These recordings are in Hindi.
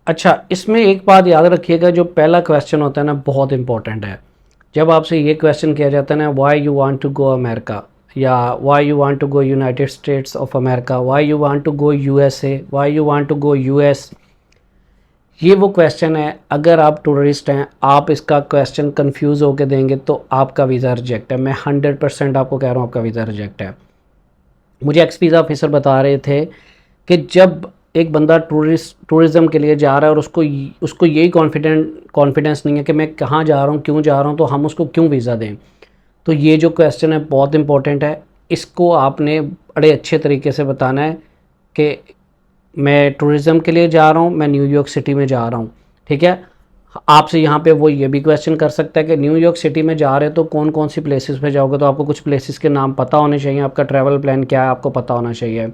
अच्छा, इसमें एक बात याद रखिएगा, जो पहला क्वेश्चन होता है ना बहुत इंपॉर्टेंट है। जब आपसे ये क्वेश्चन किया जाता है ना, why you want to go America, या why you want to go united states of America, why you want to go USA, why you want to go US, ये वो क्वेश्चन है। अगर आप टूरिस्ट हैं, आप इसका क्वेश्चन कंफ्यूज होकर देंगे तो आपका वीज़ा रिजेक्ट है। मैं 100% आपको कह रहा हूँ, आपका वीज़ा रिजेक्ट है। मुझे एक्स वीज़ा ऑफिसर बता रहे थे कि जब एक बंदा टूरिज़्म के लिए जा रहा है और उसको यही कॉन्फिडेंस नहीं है कि मैं कहाँ जा रहा हूँ, क्यों जा रहा हूँ, तो हम उसको क्यों वीज़ा दें। तो ये जो क्वेश्चन है बहुत इंपॉर्टेंट है। इसको आपने बड़े अच्छे तरीके से बताना है कि मैं टूरिज़्म के लिए जा रहा हूँ, मैं न्यूयॉर्क सिटी में जा रहा हूँ। ठीक है, आपसे यहाँ पे वो ये भी क्वेश्चन कर सकता है कि न्यूयॉर्क सिटी में जा रहे हो तो कौन कौन सी प्लेसेस पे जाओगे, तो आपको कुछ प्लेसेस के नाम पता होने चाहिए, आपका ट्रैवल प्लान क्या है आपको पता होना चाहिए।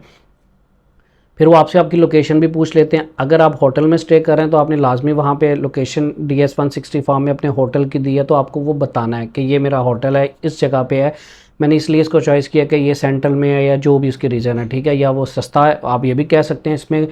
फिर वो आपसे आपकी लोकेशन भी पूछ लेते हैं। अगर आप होटल में स्टे कर रहे हैं तो आपने लाजमी वहाँ पे लोकेशन DS-160 फॉर्म में अपने होटल की दी है, तो आपको वो बताना है कि ये मेरा होटल है, इस जगह पे है, मैंने इसलिए इसको चॉइस किया कि ये सेंट्रल में है, या जो भी उसकी रीज़न है। ठीक है, या वो सस्ता है, आप ये भी कह सकते हैं इसमें।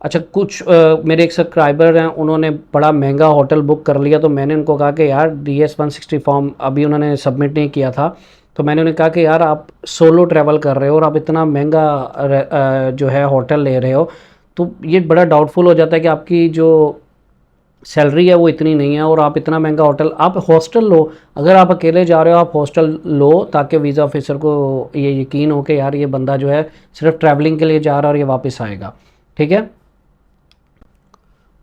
अच्छा, कुछ मेरे एक सब्सक्राइबर हैं, उन्होंने बड़ा महंगा होटल बुक कर लिया, तो मैंने उनको कहा कि यार DS-160 फॉर्म अभी उन्होंने सबमिट नहीं किया था, तो मैंने उन्हें कहा कि यार आप सोलो ट्रैवल कर रहे हो और आप इतना महंगा जो है होटल ले रहे हो, तो ये बड़ा डाउटफुल हो जाता है कि आपकी जो सैलरी है वो इतनी नहीं है और आप इतना महंगा होटल, आप हॉस्टल लो। अगर आप अकेले जा रहे हो आप हॉस्टल लो, ताकि वीज़ा ऑफिसर को ये यकीन हो कि यार ये बंदा जो है सिर्फ ट्रैवलिंग के लिए जा रहा है और ये वापस आएगा। ठीक है,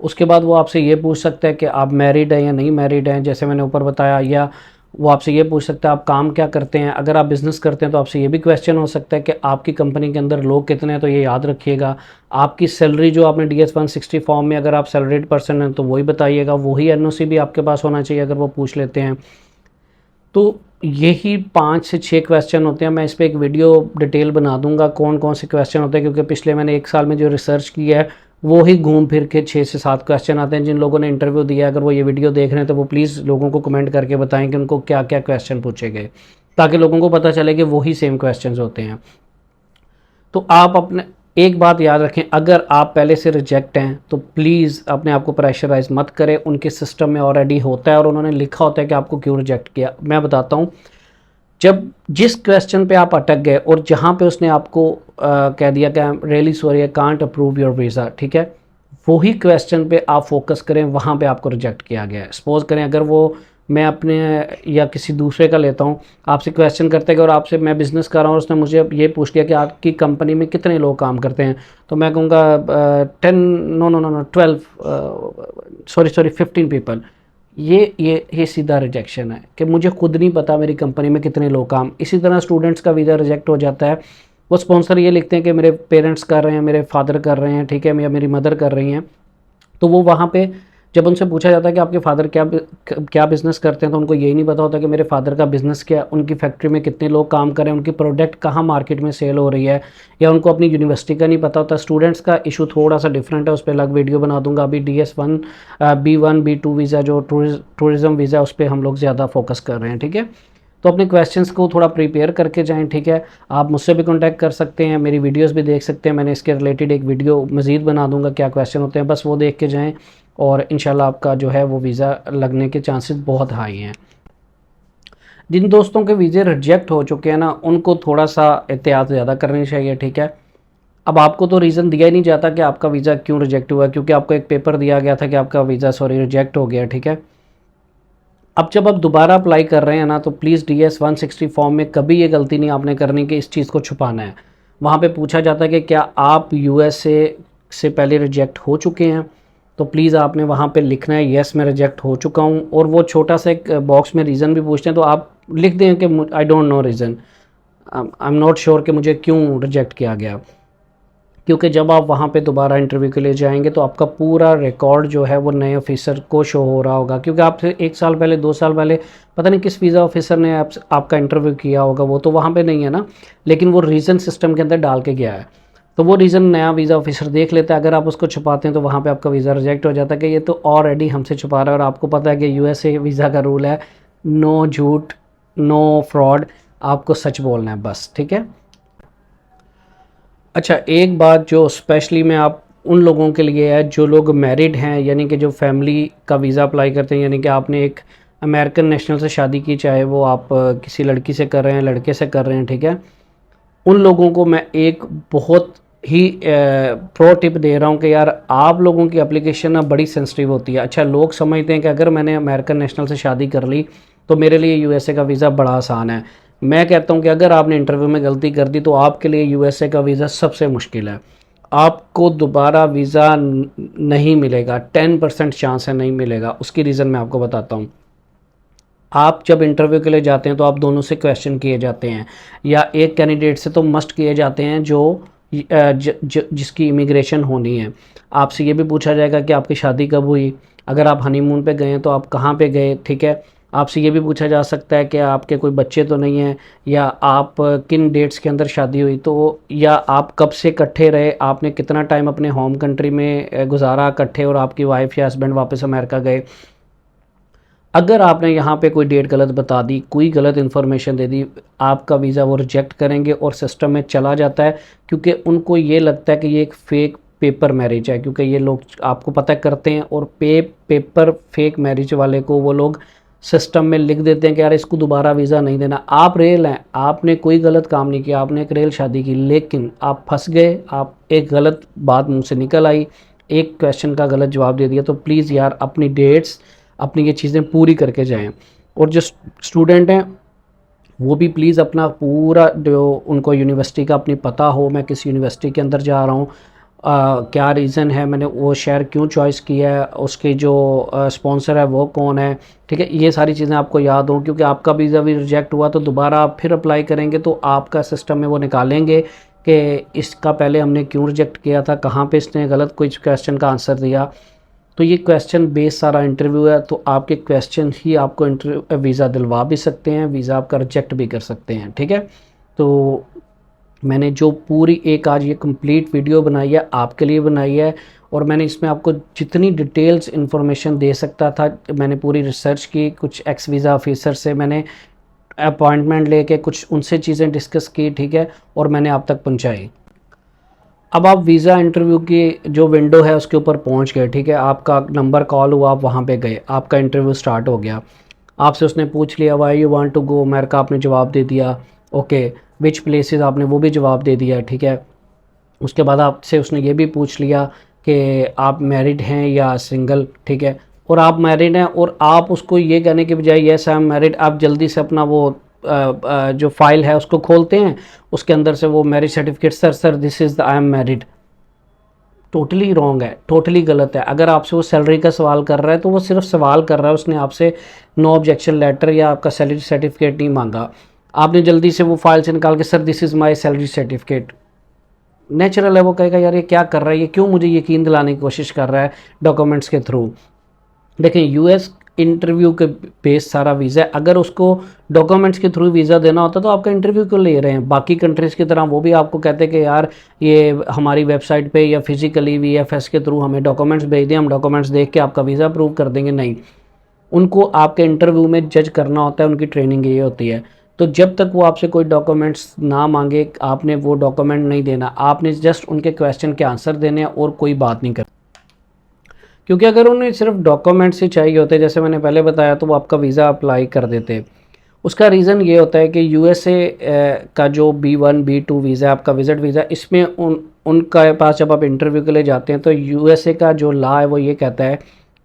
उसके बाद वो आपसे ये पूछ सकता है कि आप मैरिड हैं या नहीं मैरिड हैं, जैसे मैंने ऊपर बताया। या वो आपसे ये पूछ सकता है आप काम क्या करते हैं। अगर आप बिज़नेस करते हैं तो आपसे ये भी क्वेश्चन हो सकता है कि आपकी कंपनी के अंदर लोग कितने हैं, तो ये याद रखिएगा। आपकी सैलरी जो आपने DS-160 फॉर्म में, अगर आप सैलरीड पर्सन हैं तो वही बताइएगा। वही NOC भी आपके पास होना चाहिए अगर वो पूछ लेते हैं। तो यही 5 से 6 क्वेश्चन होते हैं। मैं इस पर एक वीडियो डिटेल बना दूंगा कौन कौन से क्वेश्चन होते हैं, क्योंकि पिछले मैंने 1 साल में जो रिसर्च की है वो ही घूम फिर के 6 से 7 क्वेश्चन आते हैं। जिन लोगों ने इंटरव्यू दिया है, अगर वो ये वीडियो देख रहे हैं तो वो प्लीज़ लोगों को कमेंट करके बताएं कि उनको क्या क्या क्वेश्चन पूछे गए, ताकि लोगों को पता चले कि वही सेम क्वेश्चन होते हैं। तो आप अपने एक बात याद रखें, अगर आप पहले से रिजेक्ट हैं तो प्लीज़ अपने आप को प्रेशराइज मत करें। उनके सिस्टम में ऑलरेडी होता है और उन्होंने लिखा होता है कि आपको क्यों रिजेक्ट किया। मैं बताता हूँ, जब जिस क्वेश्चन पे आप अटक गए और जहाँ पे उसने आपको कह दिया कि I am really sorry I can't approve your visa, ठीक है, वही क्वेश्चन पे आप फोकस करें, वहाँ पे आपको रिजेक्ट किया गया है। सपोज़ करें अगर वो, मैं अपने या किसी दूसरे का लेता हूँ, आपसे क्वेश्चन करते हैं और आपसे मैं बिज़नेस कर रहा हूँ और उसने मुझे ये पूछ लिया कि आपकी कंपनी में कितने लोग काम करते हैं, तो मैं कहूँगा 10, no no no no 12, sorry 15 people. ये सीधा रिजेक्शन है कि मुझे खुद नहीं पता मेरी कंपनी में कितने लोग काम। इसी तरह स्टूडेंट्स का वीज़ा रिजेक्ट हो जाता है। वो स्पॉन्सर ये लिखते हैं कि मेरे पेरेंट्स कर रहे हैं, मेरे फादर कर रहे हैं, ठीक है, या मेरी मदर कर रही हैं, तो वो वहाँ पे जब उनसे पूछा जाता है कि आपके फादर क्या बिज़नेस करते हैं, तो उनको यही नहीं पता होता कि मेरे फादर का बिज़नेस क्या, उनकी फैक्ट्री में कितने लोग काम कर रहे हैं, उनकी प्रोडक्ट कहाँ मार्केट में सेल हो रही है, या उनको अपनी यूनिवर्सिटी का नहीं पता होता। स्टूडेंट्स का इशू थोड़ा सा डिफरेंट है, उस पर अलग वीडियो बना दूंगा। अभी DS-1 B1 B2 वीज़ा जो टूरिज़्म वीज़ा, उस पर हम लोग ज़्यादा फोकस कर रहे हैं। ठीक है, तो अपने क्वेश्चंस को थोड़ा प्रिपेयर करके जाएं। ठीक है, आप मुझसे भी कांटेक्ट कर सकते हैं, मेरी वीडियोस भी देख सकते हैं। मैंने इसके रिलेटेड एक वीडियो मज़ीद बना दूंगा क्या क्वेश्चन होते हैं, बस वो देख के जाएं और इंशाल्लाह आपका जो है वो वीज़ा लगने के चांसेस बहुत हाई हैं। जिन दोस्तों के वीज़े रिजेक्ट हो चुके हैं ना, उनको थोड़ा सा एहतियात ज़्यादा करनी चाहिए। ठीक है, अब आपको तो रीज़न दिया ही नहीं जाता कि आपका वीज़ा क्यों रिजेक्ट हुआ, क्योंकि आपको एक पेपर दिया गया था कि आपका वीज़ा रिजेक्ट हो गया। ठीक है, अब जब आप दोबारा अप्लाई कर रहे हैं ना, तो प्लीज़ DS-160 फॉर्म में कभी ये गलती नहीं आपने करनी कि इस चीज़ को छुपाना है। वहाँ पे पूछा जाता है कि क्या आप USA से पहले रिजेक्ट हो चुके हैं, तो प्लीज़ आपने वहाँ पे लिखना है येस मैं रिजेक्ट हो चुका हूँ। और वो छोटा सा एक बॉक्स में रीज़न भी पूछते हैं, तो आप लिख दें कि I don't know reason, I am not sure कि मुझे क्यों रिजेक्ट किया गया। क्योंकि जब आप वहाँ पे दोबारा इंटरव्यू के लिए जाएंगे तो आपका पूरा रिकॉर्ड जो है वो नए ऑफिसर को शो हो रहा होगा, क्योंकि आपसे 1 साल पहले 2 साल पहले पता नहीं किस वीज़ा ऑफिसर ने आपका इंटरव्यू किया होगा, वो तो वहाँ पे नहीं है ना, लेकिन वो रीज़न सिस्टम के अंदर डाल के गया है, तो वो रीज़न नया वीज़ा ऑफिसर देख लेता है। अगर आप उसको छुपाते हैं तो वहाँ पर आपका वीज़ा रिजेक्ट हो जाता है कि ये तो ऑलरेडी हमसे छुपा रहा है। और आपको पता है कि USA वीज़ा का रूल है, नो झूठ, नो फ्रॉड, आपको सच बोलना है बस। ठीक है, अच्छा, एक बात जो स्पेशली मैं आप उन लोगों के लिए है जो लोग मैरिड हैं, यानी कि जो फैमिली का वीज़ा अप्लाई करते हैं, यानी कि आपने एक अमेरिकन नेशनल से शादी की, चाहे वो आप किसी लड़की से कर रहे हैं, लड़के से कर रहे हैं, ठीक है। उन लोगों को मैं एक बहुत ही प्रो टिप दे रहा हूँ कि यार आप लोगों की एप्लीकेशन ना बड़ी सेंसिटिव होती है। अच्छा, लोग समझते हैं कि अगर मैंने अमेरिकन नेशनल से शादी कर ली तो मेरे लिए यूएसए का वीज़ा बड़ा आसान है। मैं कहता हूँ कि अगर आपने इंटरव्यू में गलती कर दी तो आपके लिए यूएसए का वीज़ा सबसे मुश्किल है। आपको दोबारा वीज़ा नहीं मिलेगा, 10% चांस है नहीं मिलेगा। उसकी रीज़न मैं आपको बताता हूँ। आप जब इंटरव्यू के लिए जाते हैं तो आप दोनों से क्वेश्चन किए जाते हैं, या एक कैंडिडेट से तो मस्ट किए जाते हैं जो जिसकी इमिग्रेशन होनी है। आपसे ये भी पूछा जाएगा कि आपकी शादी कब हुई, अगर आप हनीमून पे गए हैं तो आप कहाँ पे गए, ठीक है। आपसे ये भी पूछा जा सकता है कि आपके कोई बच्चे तो नहीं हैं, या आप किन डेट्स के अंदर शादी हुई, तो या आप कब से इकट्ठे रहे, आपने कितना टाइम अपने होम कंट्री में गुजारा इकट्ठे, और आपकी वाइफ या हस्बैंड वापस अमेरिका गए। अगर आपने यहाँ पे कोई डेट गलत बता दी, कोई गलत इन्फॉर्मेशन दे दी, आपका वीज़ा वो रिजेक्ट करेंगे और सिस्टम में चला जाता है, क्योंकि उनको ये लगता है कि ये एक फ़ेक पेपर मैरिज है, क्योंकि ये लोग आपको पता करते हैं, और पेपर फेक मैरिज वाले को वो लोग सिस्टम में लिख देते हैं कि यार इसको दोबारा वीज़ा नहीं देना। आप रेल हैं, आपने कोई गलत काम नहीं किया, आपने एक रेल शादी की, लेकिन आप फंस गए, आप एक गलत बात मुँह से निकल आई, एक क्वेश्चन का गलत जवाब दे दिया। तो प्लीज़ यार अपनी डेट्स, अपनी ये चीज़ें पूरी करके जाएं। और जो स्टूडेंट हैं वो भी प्लीज़ अपना पूरा, जो उनको यूनिवर्सिटी का अपनी पता हो, मैं किस यूनिवर्सिटी के अंदर जा रहा हूँ, क्या रीज़न है, मैंने वो शहर क्यों चॉइस किया है, उसके जो स्पॉन्सर है वो कौन है, ठीक है। ये सारी चीज़ें आपको याद हो, क्योंकि आपका वीज़ा भी रिजेक्ट हुआ तो दोबारा आप फिर अप्लाई करेंगे तो आपका सिस्टम में वो निकालेंगे कि इसका पहले हमने क्यों रिजेक्ट किया था, कहाँ पे इसने गलत कोई क्वेश्चन का आंसर दिया। तो ये क्वेश्चन बेस सारा इंटरव्यू है, तो आपके क्वेश्चन ही आपको वीज़ा दिलवा भी सकते हैं, वीज़ा आपका रिजेक्ट भी कर सकते हैं, ठीक है। तो मैंने जो पूरी एक आज ये कंप्लीट वीडियो बनाई है आपके लिए बनाई है, और मैंने इसमें आपको जितनी डिटेल्स इन्फॉर्मेशन दे सकता था मैंने पूरी रिसर्च की, कुछ एक्स वीज़ा ऑफिसर से मैंने अपॉइंटमेंट लेके कुछ उनसे चीज़ें डिस्कस की, ठीक है, और मैंने आप तक पहुँचाई। अब आप वीज़ा इंटरव्यू की जो विंडो है उसके ऊपर पहुंच गए, ठीक है, आपका नंबर कॉल हुआ, आप वहाँ पे गए, आपका इंटरव्यू स्टार्ट हो गया। आपसे उसने पूछ लिया why you want to go America, आपने जवाब दे दिया, ओके, विच प्लेसेस आपने वो भी जवाब दे दिया, ठीक है। उसके बाद आपसे उसने ये भी पूछ लिया कि आप मैरिड हैं या सिंगल, ठीक है। और आप मैरिड हैं और आप उसको ये कहने के बजाय येस आई एम मैरिड, आप जल्दी से अपना वो जो फाइल है उसको खोलते हैं, उसके अंदर से वो marriage certificate, sir this is the I am married. Totally wrong है, टोटली गलत है। अगर आपसे वो सैलरी का सवाल कर रहा है तो वो सिर्फ सवाल कर रहा है, उसने आपसे नो ऑब्जेक्शन लेटर या आपका सैलरी सर्टिफिकेट नहीं मांगा। आपने जल्दी से वो फाइल से निकाल के sir this is my salary certificate, natural है वो कहेगा यार ये क्या कर रहा है, ये क्यों मुझे यकीन दिलाने की कोशिश कर रहा है डॉक्यूमेंट्स के थ्रू। देखें, यूएस इंटरव्यू के बेस सारा वीज़ा है, अगर उसको डॉक्यूमेंट्स के थ्रू वीज़ा देना होता तो आपका इंटरव्यू क्यों ले रहे हैं। बाकी कंट्रीज़ की तरह वो भी आपको कहते हैं कि यार ये हमारी वेबसाइट पे या फिजिकली वीएफएस के थ्रू हमें डॉक्यूमेंट्स भेज दें, हम डॉक्यूमेंट्स देख के आपका वीज़ा अप्रूव कर देंगे, नहीं। उनको आपके इंटरव्यू में जज करना होता है, उनकी ट्रेनिंग ये होती है। तो जब तक वो आपसे कोई डॉक्यूमेंट्स ना मांगे आपने वो डॉक्यूमेंट नहीं देना, आपने जस्ट उनके क्वेश्चन के आंसर देने हैं और कोई बात नहीं करनी। क्योंकि अगर उन्हें सिर्फ डॉक्यूमेंट्स ही चाहिए होते, जैसे मैंने पहले बताया, तो वो आपका वीज़ा अप्लाई कर देते। उसका रीज़न ये होता है कि यूएसए का जो B1 B2 वीज़ा, आपका विज़िट वीज़ा, इसमें उनका पास जब आप इंटरव्यू के लिए जाते हैं तो यूएसए का जो लॉ है वो ये कहता है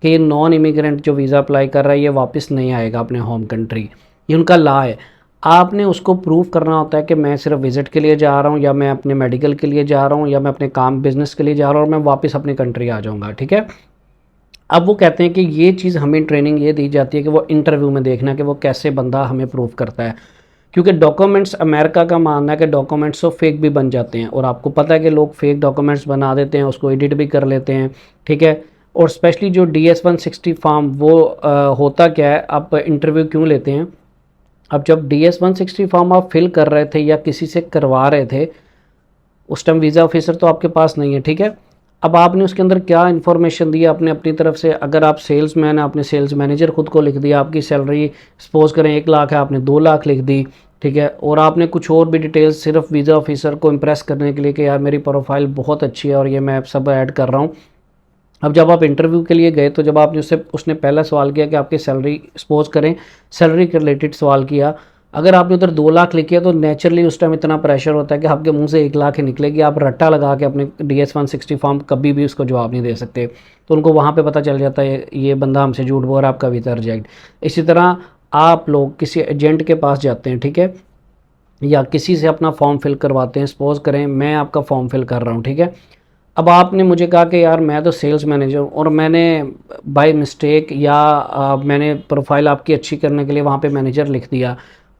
कि ये नॉन इमिग्रेंट जो वीज़ा अप्लाई कर रहा है ये वापस नहीं आएगा अपने होम कंट्री, ये उनका लॉ है। आपने उसको प्रूव करना होता है कि मैं सिर्फ विज़िट के लिए जा रहा हूँ, या मैं अपने मेडिकल के लिए जा रहा हूँ, या मैं अपने काम बिज़नेस के लिए जा रहा हूँ, और मैं वापस अपनी कंट्री आ जाऊँगा, ठीक है। अब वो कहते हैं कि ये चीज़ हमें ट्रेनिंग ये दी जाती है कि वो इंटरव्यू में देखना कि वो कैसे बंदा हमें प्रूव करता है, क्योंकि डॉक्यूमेंट्स, अमेरिका का मानना है कि डॉक्यूमेंट्स तो फेक भी बन जाते हैं, और आपको पता है कि लोग फेक डॉक्यूमेंट्स बना देते हैं, उसको एडिट भी कर लेते हैं, ठीक है। और स्पेशली जो DS-160 फॉर्म, वो होता क्या है, आप इंटरव्यू क्यों लेते हैं। अब जब DS-160 फॉर्म आप फिल कर रहे थे या किसी से करवा रहे थे, उस टाइम वीज़ा ऑफिसर तो आपके पास नहीं है, ठीक है। अब आपने उसके अंदर क्या इन्फॉर्मेशन दी आपने अपनी तरफ से, अगर आप सेल्समैन, आपने सेल्स मैनेजर खुद को लिख दिया, आपकी सैलरी सपोज करें 1 लाख है, आपने 2 लाख लिख दी, ठीक है। और आपने कुछ और भी डिटेल्स सिर्फ वीज़ा ऑफिसर को इम्प्रेस करने के लिए कि यार मेरी प्रोफाइल बहुत अच्छी है और ये मैं सब ऐड कर रहा हूँ। अब जब आप इंटरव्यू के लिए गए तो जब आपने उसने पहला सवाल किया कि आपकी सैलरी, सपोज करें सैलरी के रिलेटेड सवाल किया, अगर आपने उधर 2 लाख लिखे तो नेचुरली उस टाइम इतना प्रेशर होता है कि आपके मुंह से 1 लाख ही निकलेगी। आप रट्टा लगा के अपने DS-160 फॉर्म कभी भी उसको जवाब नहीं दे सकते। तो उनको वहाँ पे पता चल जाता है ये बंदा हमसे झूठ बोल रहा है, आपका वीज़ा रिजेक्ट। इसी तरह आप लोग किसी एजेंट के पास जाते हैं, ठीक है, या किसी से अपना फॉर्म फिल करवाते हैं। सपोज़ करें मैं आपका फॉर्म फिल कर रहा हूँ, ठीक है। अब आपने मुझे कहा कि यार मैं तो सेल्स मैनेजर हूँ और मैंने बाय मिस्टेक या मैंने प्रोफाइल आपकी अच्छी करने के लिए वहाँ पे मैनेजर लिख दिया।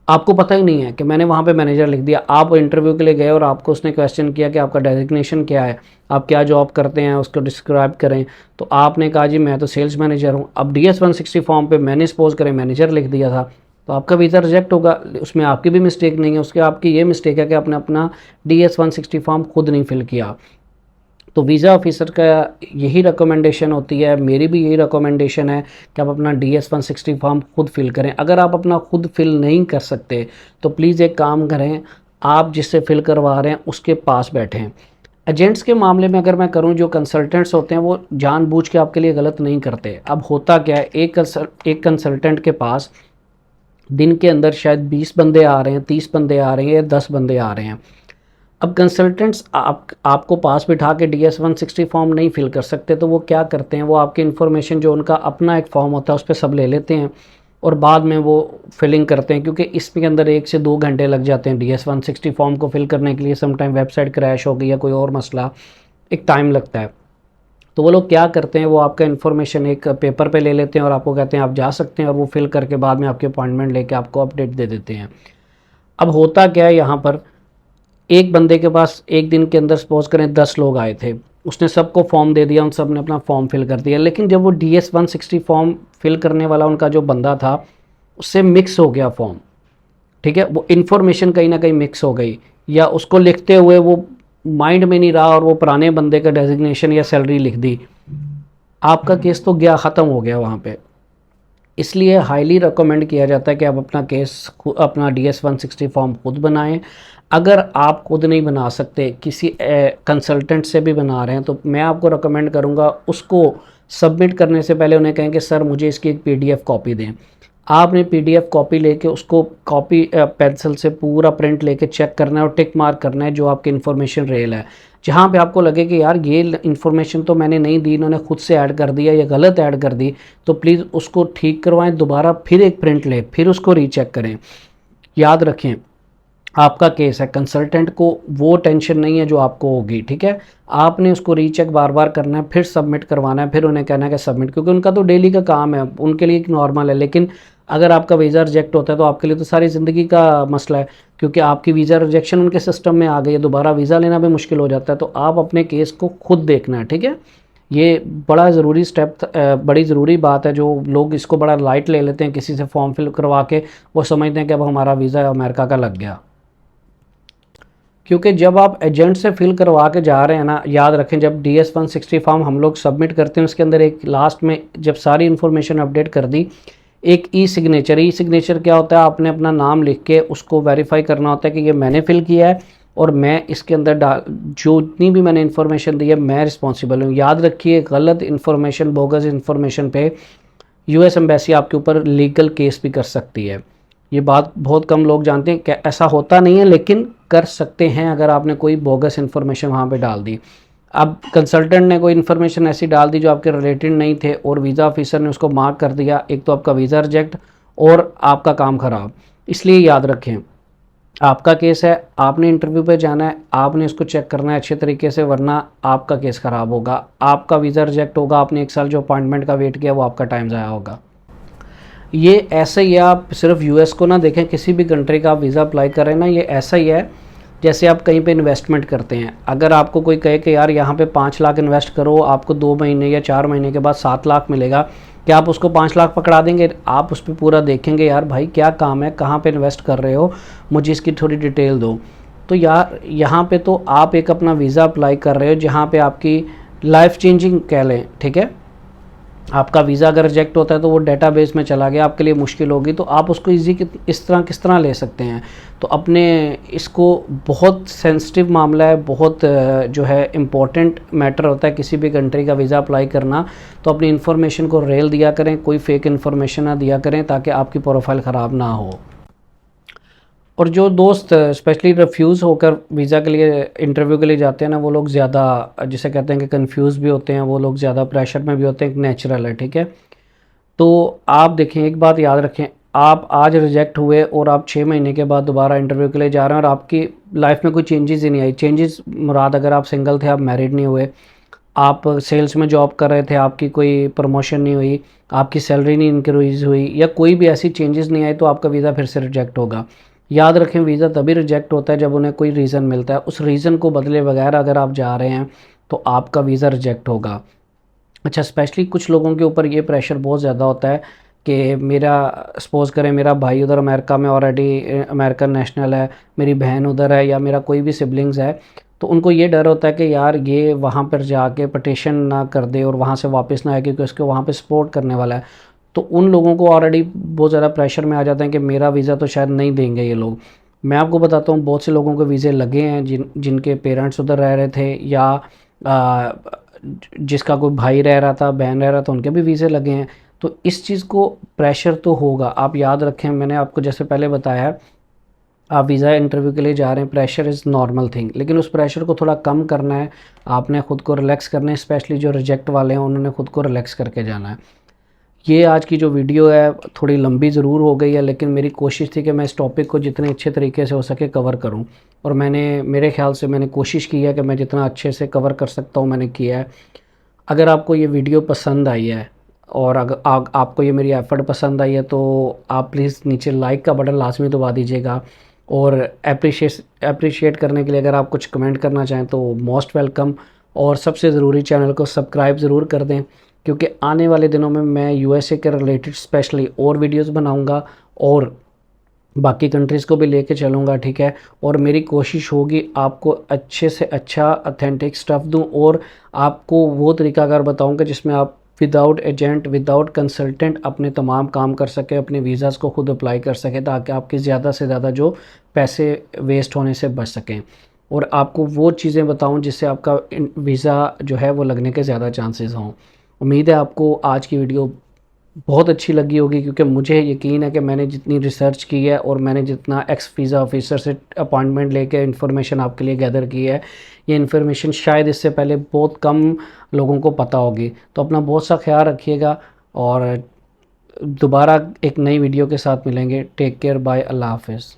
आपको पता ही नहीं है कि मैंने वहाँ पे मैनेजर लिख दिया। आप इंटरव्यू के लिए गए और आपको उसने क्वेश्चन किया कि आपका डेजिग्नेशन क्या है, आप क्या जॉब करते हैं, उसको डिस्क्राइब करें। तो आपने कहा जी मैं तो सेल्स मैनेजर हूँ। अब DS-160 फॉर्म पे मैंने सपोज करें मैनेजर लिख दिया था, तो आपका वीज़ा रिजेक्ट होगा। उसमें आपकी भी मिस्टेक नहीं है, उसके आपकी ये मिस्टेक है कि आपने अपना DS-160 फॉर्म खुद नहीं फिल किया। तो वीज़ा ऑफिसर का यही रिकमेंडेशन होती है, मेरी भी यही रिकमेंडेशन है कि आप अपना DS-160 फॉर्म खुद फिल करें। अगर आप अपना खुद फिल नहीं कर सकते तो प्लीज़ एक काम करें, आप जिससे फिल करवा रहे हैं उसके पास बैठें। एजेंट्स के मामले में अगर मैं करूं, जो कंसल्टेंट्स होते हैं वो जानबूझ के आपके लिए गलत नहीं करते। अब होता क्या है, एक कंसल्टेंट के पास दिन के अंदर शायद 20 बंदे आ रहे हैं, 30 बंदे आ रहे हैं या 10 बंदे आ रहे हैं। अब कंसल्टेंट्स आपको पास बिठा के DS-160 फॉर्म नहीं फिल कर सकते, तो वो क्या करते हैं, वो आपकी इन्फॉर्मेशन जो उनका अपना एक फॉर्म होता है उस पर सब ले लेते हैं और बाद में वो फिलिंग करते हैं। क्योंकि इसके अंदर 1 से 2 घंटे लग जाते हैं DS-160 फॉर्म को फिल करने के लिए। समटाइम वेबसाइट क्रैश हो गई या कोई और मसला, एक टाइम लगता है। तो वो लोग क्या करते हैं, वो आपका इन्फॉर्मेशन एक पेपर पे ले लेते हैं और आपको कहते हैं आप जा सकते हैं, और वो फिल करके बाद में आपकी अपॉइंटमेंट लेके आपको अपडेट दे देते हैं। अब होता क्या है, यहाँ पर एक बंदे के पास एक दिन के अंदर सपोज करें 10 लोग आए थे, उसने सबको फॉर्म दे दिया, उन सब ने अपना फॉर्म फिल कर दिया। लेकिन जब वो DS-160 फॉर्म फिल करने वाला उनका जो बंदा था उससे मिक्स हो गया फॉर्म, ठीक है, वो इन्फॉर्मेशन कहीं ना कहीं मिक्स हो गई, या उसको लिखते हुए वो माइंड में नहीं रहा और वो पुराने बंदे का डेजिग्नेशन या सैलरी लिख दी, आपका केस तो गया, ख़त्म हो गया वहाँ पे। इसलिए हाईली रिकमेंड किया जाता है कि आप अपना अपना DS-160 फॉर्म खुद बनाएं। अगर आप खुद नहीं बना सकते, किसी कंसल्टेंट से भी बना रहे हैं, तो मैं आपको रिकमेंड करूंगा उसको सबमिट करने से पहले उन्हें कहें कि सर मुझे इसकी एक PDF कॉपी दें। आपने PDF कॉपी लेके उसको कॉपी पेंसिल से पूरा प्रिंट लेके चेक करना है और टिक मार्क करना है जो आपकी इन्फॉर्मेशन रियल है। जहाँ पे आपको लगे कि यार ये इन्फॉर्मेशन तो मैंने नहीं दी, इन्होंने खुद से ऐड कर दिया या गलत ऐड कर दी, तो प्लीज़ उसको ठीक करवाएं, दोबारा फिर एक प्रिंट लें, फिर उसको रीचेक करें। याद रखें आपका केस है, कंसल्टेंट को वो टेंशन नहीं है जो आपको होगी, ठीक है। आपने उसको रीचेक बार बार करना है, फिर सबमिट करवाना है, फिर उन्हें कहना है कि सबमिट, क्योंकि उनका तो डेली का काम है, उनके लिए एक नॉर्मल है। लेकिन अगर आपका वीज़ा रिजेक्ट होता है तो आपके लिए तो सारी ज़िंदगी का मसला है, क्योंकि आपकी वीज़ा रिजेक्शन उनके सिस्टम में आ गई है, दोबारा वीज़ा लेना भी मुश्किल हो जाता है। तो आप अपने केस को खुद देखना है, ठीक है। ये बड़ा ज़रूरी स्टेप, बड़ी ज़रूरी बात है। जो लोग इसको बड़ा लाइट ले लेते हैं, किसी से फॉर्म फिल करवा के वो समझते हैं कि अब हमारा वीज़ा अमेरिका का लग गया। क्योंकि जब आप एजेंट से फिल करवा के जा रहे हैं ना, याद रखें जब DS-160 फॉर्म हम लोग सबमिट करते हैं उसके अंदर एक लास्ट में जब सारी इन्फॉर्मेशन अपडेट कर दी, एक ई सिग्नेचर क्या होता है, आपने अपना नाम लिख के उसको वेरीफाई करना होता है कि ये मैंने फिल किया है और मैं इसके अंदर जो इतनी भी मैंने इन्फॉर्मेशन दी है मैं रिस्पॉन्सिबल हूँ। याद रखिए गलत इन्फॉर्मेशन, बोगस इन्फॉर्मेशन पे US एम्बेसी आपके ऊपर लीगल केस भी कर सकती है। ये बात बहुत कम लोग जानते हैं कि ऐसा होता नहीं है, लेकिन कर सकते हैं अगर आपने कोई बोगस इन्फॉर्मेशन वहाँ पे डाल दी। अब कंसल्टेंट ने कोई इन्फॉर्मेशन ऐसी डाल दी जो आपके रिलेटेड नहीं थे और वीज़ा ऑफिसर ने उसको मार्क कर दिया, एक तो आपका वीज़ा रिजेक्ट और आपका काम ख़राब। इसलिए याद रखें आपका केस है, आपने इंटरव्यू पे जाना है, आपने इसको चेक करना है अच्छे तरीके से, वरना आपका केस ख़राब होगा, आपका वीज़ा रिजेक्ट होगा, आपने 1 साल जो अपॉइंटमेंट का वेट किया वो आपका टाइम ज़ाया होगा। ये ऐसे ही है, आप सिर्फ US को ना देखें, किसी भी कंट्री का आप वीज़ा अप्लाई करें ना, ये ऐसा ही है जैसे आप कहीं पे इन्वेस्टमेंट करते हैं। अगर आपको कोई कहे कि यार यहाँ पे 5 लाख इन्वेस्ट करो, आपको 2 महीने या 4 महीने के बाद 7 लाख मिलेगा, क्या आप उसको 5 लाख पकड़ा देंगे? आप उस पर पूरा देखेंगे, यार भाई क्या काम है, कहाँ पे इन्वेस्ट कर रहे हो, मुझे इसकी थोड़ी डिटेल दो। तो यार यहाँ पे तो आप एक अपना वीज़ा अप्लाई कर रहे हो जहाँ पे आपकी लाइफ चेंजिंग कह लें, ठीक है, आपका वीज़ा अगर रिजेक्ट होता है तो वो डेटाबेस में चला गया, आपके लिए मुश्किल होगी, तो आप उसको ईजी इस तरह किस तरह ले सकते हैं। तो अपने इसको बहुत सेंसिटिव मामला है, बहुत जो है इम्पोर्टेंट मैटर होता है किसी भी कंट्री का वीज़ा अप्लाई करना। तो अपनी इन्फॉर्मेशन को रेल दिया करें, कोई फेक इन्फॉर्मेशन ना दिया करें ताकि आपकी प्रोफाइल ख़राब ना हो। और जो दोस्त स्पेशली रिफ्यूज़ होकर वीज़ा के लिए इंटरव्यू के लिए जाते हैं ना, वो लोग ज़्यादा जिसे कहते हैं कि कंफ्यूज भी होते हैं, वो लोग ज़्यादा प्रेशर में भी होते हैं, एक नेचुरल है, ठीक है। तो आप देखें, एक बात याद रखें, आप आज रिजेक्ट हुए और आप 6 महीने के बाद दोबारा इंटरव्यू के लिए जा रहे हैं और आपकी लाइफ में कोई चेंजेस ही नहीं आई। चेंजेस मुराद, अगर आप सिंगल थे, आप मैरिड नहीं हुए, आप सेल्स में जॉब कर रहे थे, आपकी कोई प्रमोशन नहीं हुई, आपकी सैलरी नहीं इंक्रीज़ हुई, या कोई भी ऐसी चेंजेस नहीं आई, तो आपका वीज़ा फिर से रिजेक्ट होगा। याद रखें, वीज़ा तभी रिजेक्ट होता है जब उन्हें कोई रीज़न मिलता है, उस रीज़न को बदले बगैर अगर आप जा रहे हैं तो आपका वीज़ा रिजेक्ट होगा। अच्छा, स्पेशली कुछ लोगों के ऊपर ये प्रेशर बहुत ज़्यादा होता है कि मेरा सपोज़ करें मेरा भाई उधर अमेरिका में ऑलरेडी अमेरिकन नेशनल है, मेरी बहन उधर है, या मेरा कोई भी सिबलिंग्स है, तो उनको ये डर होता है कि यार ये वहाँ पर जाके पटिशन ना कर दे और वहाँ से वापस ना आए, क्योंकि उसको वहाँ पे सपोर्ट करने वाला है। तो उन लोगों को ऑलरेडी बहुत ज़्यादा प्रेशर में आ जाते हैं कि मेरा वीज़ा तो शायद नहीं देंगे ये लोग। मैं आपको बताता हूँ, बहुत से लोगों के वीज़े लगे हैं जिनके पेरेंट्स उधर रह रहे थे, या आ, जिसका कोई भाई रह रहा था, बहन रह रहा था, उनके भी वीज़े लगे हैं। तो इस चीज़ को प्रेशर तो होगा, आप याद रखें, मैंने आपको जैसे पहले बताया, आप वीज़ा इंटरव्यू के लिए जा रहे हैं, प्रेशर इज़ नॉर्मल थिंग, लेकिन उस प्रेशर को थोड़ा कम करना है, आपने ख़ुद को रिलैक्स करना है। स्पेशली जो रिजेक्ट वाले हैं, उन्होंने ख़ुद को रिलैक्स करके जाना है। ये आज की जो वीडियो है थोड़ी लंबी ज़रूर हो गई है, लेकिन मेरी कोशिश थी कि मैं इस टॉपिक को जितने अच्छे तरीके से हो सके कवर करूं, और मेरे ख्याल से मैंने कोशिश की है कि मैं जितना अच्छे से कवर कर सकता हूं मैंने किया है। अगर आपको ये वीडियो पसंद आई है और अगर आपको ये मेरी एफ़र्ट पसंद आई है, तो आप प्लीज़ नीचे लाइक का बटन लाजमी दबा दीजिएगा, और अप्रिशिएट करने के लिए अगर आप कुछ कमेंट करना चाहें तो मोस्ट वेलकम। और सबसे ज़रूरी, चैनल को सब्सक्राइब ज़रूर कर दें, क्योंकि आने वाले दिनों में मैं यूएसए के रिलेटेड स्पेशली और वीडियोस बनाऊंगा और बाकी कंट्रीज़ को भी लेके चलूँगा, ठीक है। और मेरी कोशिश होगी आपको अच्छे से अच्छा ऑथेंटिक स्टफ़ दूँ, और आपको वो तरीकाकार बताऊँ कि जिसमें आप विदाउट एजेंट, विदाउट कंसल्टेंट अपने तमाम काम कर सकें, अपने वीज़ाज़ को खुद अप्लाई कर सकें, ताकि आपके ज़्यादा से ज़्यादा जो पैसे वेस्ट होने से बच सकें, और आपको वो चीज़ें बताऊँ जिससे आपका वीज़ा जो है वो लगने के ज़्यादा चांसेस हों। उम्मीद है आपको आज की वीडियो बहुत अच्छी लगी होगी, क्योंकि मुझे यकीन है कि मैंने जितनी रिसर्च की है और मैंने जितना एक्स वीज़ा ऑफिसर से अपॉइंटमेंट लेके इन्फॉर्मेशन आपके लिए गैदर की है, ये इन्फॉर्मेशन शायद इससे पहले बहुत कम लोगों को पता होगी। तो अपना बहुत सा ख्याल रखिएगा, और दोबारा एक नई वीडियो के साथ मिलेंगे। टेक केयर, बाय, अल्लाह हाफ़िज़।